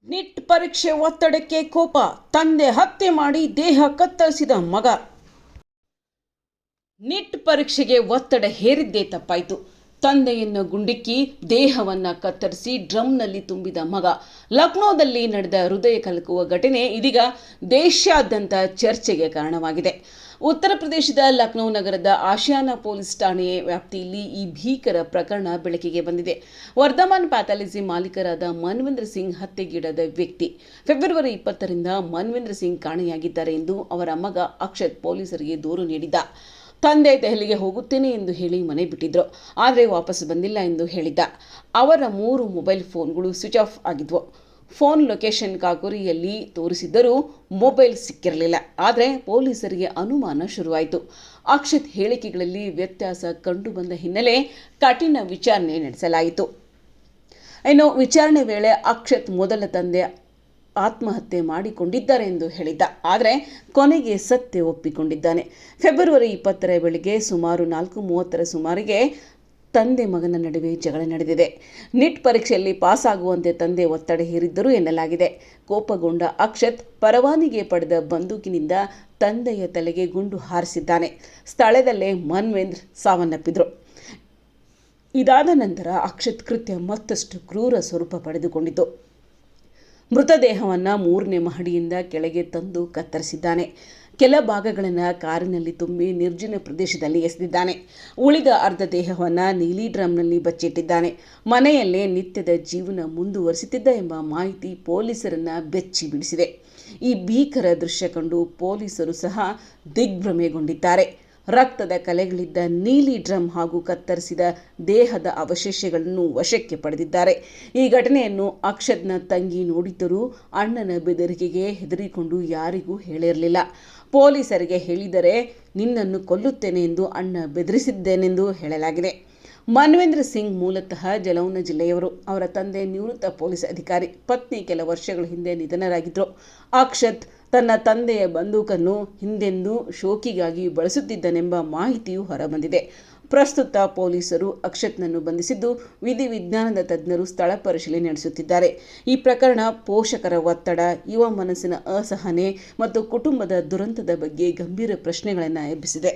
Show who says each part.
Speaker 1: Neat ಪರೀಕ್ಷೆ ಒತ್ತಡಕ್ಕೆ ಕೋಪ, ತಂದೆ ಹತ್ಯೆ ಮಾಡಿ ದೇಹ ಕತ್ತರಿಸಿದ ಮಗ. ನೀಟ್ ಪರೀಕ್ಷೆಗೆ ಒತ್ತಡ ಹೇರಿದ್ದೇ ತಪ್ಪಾಯಿತು. ತಂದೆಯನ್ನು ಗುಂಡಿಕ್ಕಿ ದೇಹವನ್ನು ಕತ್ತರಿಸಿ ಡ್ರಮ್ನಲ್ಲಿ ತುಂಬಿದ ಮಗ. ಲಕ್ನೋದಲ್ಲಿ ನಡೆದ ಹೃದಯ ಕಲಕುವ ಘಟನೆ ಇದೀಗ ದೇಶಾದ್ಯಂತ ಚರ್ಚೆಗೆ ಕಾರಣವಾಗಿದೆ. ಉತ್ತರ ಪ್ರದೇಶದ ಲಕ್ನೋ ನಗರದ ಆಶಿಯಾನಾ ಪೊಲೀಸ್ ಠಾಣೆಯ ವ್ಯಾಪ್ತಿಯಲ್ಲಿ ಈ ಭೀಕರ ಪ್ರಕರಣ ಬೆಳಕಿಗೆ ಬಂದಿದೆ. ವರ್ಧಮಾನ್ ಪ್ಯಾಥಾಲಜಿ ಮಾಲೀಕರಾದ ಮನ್ವಿಂದರ್ ಸಿಂಗ್ ಹತ್ಯೆಗೀಡಾದ ವ್ಯಕ್ತಿ. ಫೆಬ್ರವರಿ 20ರಿಂದ ಮನ್ವಿಂದರ್ ಸಿಂಗ್ ಕಾಣೆಯಾಗಿದ್ದಾರೆ ಎಂದು ಅವರ ಮಗ ಅಕ್ಷತ್ ಪೊಲೀಸರಿಗೆ ದೂರು ನೀಡಿದ್ದ. ತಂದೆ ದೆಹಲಿಗೆ ಹೋಗುತ್ತೇನೆ ಎಂದು ಹೇಳಿ ಮನೆ ಬಿಟ್ಟಿದ್ರು, ಆದರೆ ವಾಪಸ್ ಬಂದಿಲ್ಲ ಎಂದು ಹೇಳಿದ್ದ. ಅವರ 3 ಮೊಬೈಲ್ ಫೋನ್ಗಳು ಸ್ವಿಚ್ ಆಫ್ ಆಗಿದ್ವು. ಫೋನ್ ಲೊಕೇಶನ್ ಕಾಕುರಿಯಲ್ಲಿ ತೋರಿಸಿದ್ದರೂ ಮೊಬೈಲ್ ಸಿಕ್ಕಿರಲಿಲ್ಲ. ಆದರೆ ಪೊಲೀಸರಿಗೆ ಅನುಮಾನ ಶುರುವಾಯಿತು. ಅಕ್ಷತ್ ಹೇಳಿಕೆಗಳಲ್ಲಿ ವ್ಯತ್ಯಾಸ ಕಂಡುಬಂದ ಹಿನ್ನೆಲೆ ಕಠಿಣ ವಿಚಾರಣೆ ನಡೆಸಲಾಯಿತು. ಇನ್ನು ವಿಚಾರಣೆ ವೇಳೆ ಅಕ್ಷತ್ ಮೊದಲ ತಂದೆ ಆತ್ಮಹತ್ಯೆ ಮಾಡಿಕೊಂಡಿದ್ದಾರೆ ಎಂದು ಹೇಳಿದ್ದ. ಆದರೆ ಕೊನೆಗೆ ಸತ್ಯ ಒಪ್ಪಿಕೊಂಡಿದ್ದಾನೆ. ಫೆಬ್ರವರಿ 20ರ ಬೆಳಿಗ್ಗೆ ಸುಮಾರು 4:30 ಸುಮಾರಿಗೆ ತಂದೆ ಮಗನ ನಡುವೆ ಜಗಳ ನಡೆದಿದೆ. ನೀಟ್ ಪರೀಕ್ಷೆಯಲ್ಲಿ ಪಾಸ್ ಆಗುವಂತೆ ತಂದೆ ಒತ್ತಡ ಹೇರಿದ್ದರು ಎನ್ನಲಾಗಿದೆ. ಕೋಪಗೊಂಡ ಅಕ್ಷತ್ ಪರವಾನಗಿ ಪಡೆದ ಬಂದೂಕಿನಿಂದ ತಂದೆಯ ತಲೆಗೆ ಗುಂಡು ಹಾರಿಸಿದ್ದಾನೆ. ಸ್ಥಳದಲ್ಲೇ ಮನ್ವಿಂದರ್ ಸಾವನ್ನಪ್ಪಿದ್ರು. ಇದಾದ ನಂತರ ಅಕ್ಷತ್ ಕೃತ್ಯ ಮತ್ತಷ್ಟು ಕ್ರೂರ ಸ್ವರೂಪ ಪಡೆದುಕೊಂಡಿತು. ಮೃತದೇಹವನ್ನು 3ನೇ ಮಹಡಿಯಿಂದ ಕೆಳಗೆ ತಂದು ಕತ್ತರಿಸಿದ್ದಾನೆ. ಕೆಲ ಭಾಗಗಳನ್ನು ಕಾರಿನಲ್ಲಿ ತುಂಬಿ ನಿರ್ಜನ ಪ್ರದೇಶದಲ್ಲಿ ಎಸೆದಿದ್ದಾನೆ. ಉಳಿದ ಅರ್ಧ ದೇಹವನ್ನು ನೀಲಿ ಡ್ರಮ್ನಲ್ಲಿ ಬಚ್ಚಿಟ್ಟಿದ್ದಾನೆ. ಮನೆಯಲ್ಲೇ ನಿತ್ಯದ ಜೀವನ ಮುಂದುವರಿಸುತ್ತಿದ್ದ ಎಂಬ ಮಾಹಿತಿ ಪೊಲೀಸರನ್ನ ಬೆಚ್ಚಿ ಬಿಡಿಸಿದೆ. ಈ ಭೀಕರ ದೃಶ್ಯ ಕಂಡು ಪೊಲೀಸರು ಸಹ ದಿಗ್ಭ್ರಮೆಗೊಂಡಿದ್ದಾರೆ. ರಕ್ತದ ಕಲೆಗಳಿದ್ದ ನೀಲಿ ಡ್ರಮ್ ಹಾಗೂ ಕತ್ತರಿಸಿದ ದೇಹದ ಅವಶೇಷಗಳನ್ನು ವಶಕ್ಕೆ ಪಡೆದಿದ್ದಾರೆ. ಈ ಘಟನೆಯನ್ನು ಅಕ್ಷತ್ನ ತಂಗಿ ನೋಡಿದ್ದರೂ ಅಣ್ಣನ ಬೆದರಿಕೆಗೆ ಹೆದರಿಕೊಂಡು ಯಾರಿಗೂ ಹೇಳಿರಲಿಲ್ಲ. ಪೊಲೀಸರಿಗೆ ಹೇಳಿದರೆ ನಿನ್ನನ್ನು ಕೊಲ್ಲುತ್ತೇನೆ ಎಂದು ಅಣ್ಣ ಬೆದರಿಸಿದ್ದೇನೆಂದು ಹೇಳಲಾಗಿದೆ. ಮನ್ವಿಂದರ್ ಸಿಂಗ್ ಮೂಲತಃ ಜಲೌನ್ ಜಿಲ್ಲೆಯವರು. ಅವರ ತಂದೆ ನಿವೃತ್ತ ಪೊಲೀಸ್ ಅಧಿಕಾರಿ. ಪತ್ನಿ ಕೆಲ ವರ್ಷಗಳ ಹಿಂದೆ ನಿಧನರಾಗಿದ್ದರು. ಅಕ್ಷತ್ ತನ್ನ ತಂದೆಯ ಬಂದೂಕನ್ನು ಹಿಂದೆಂದೂ ಶೋಕಿಗಾಗಿ ಬಳಸುತ್ತಿದ್ದನೆಂಬ ಮಾಹಿತಿಯೂ ಹೊರಬಂದಿದೆ. ಪ್ರಸ್ತುತ ಪೊಲೀಸರು ಅಕ್ಷತ್ನನ್ನು ಬಂಧಿಸಿದ್ದು, ವಿಧಿವಿಜ್ಞಾನದ ತಜ್ಞರು ಸ್ಥಳ ಪರಿಶೀಲನೆ ನಡೆಸುತ್ತಿದ್ದಾರೆ. ಈ ಪ್ರಕರಣ ಪೋಷಕರ ಒತ್ತಡ, ಯುವ ಮನಸ್ಸಿನ ಅಸಹನೆ ಮತ್ತು ಕುಟುಂಬದ ದುರಂತದ ಬಗ್ಗೆ ಗಂಭೀರ ಪ್ರಶ್ನೆಗಳನ್ನು ಎಬ್ಬಿಸಿದೆ.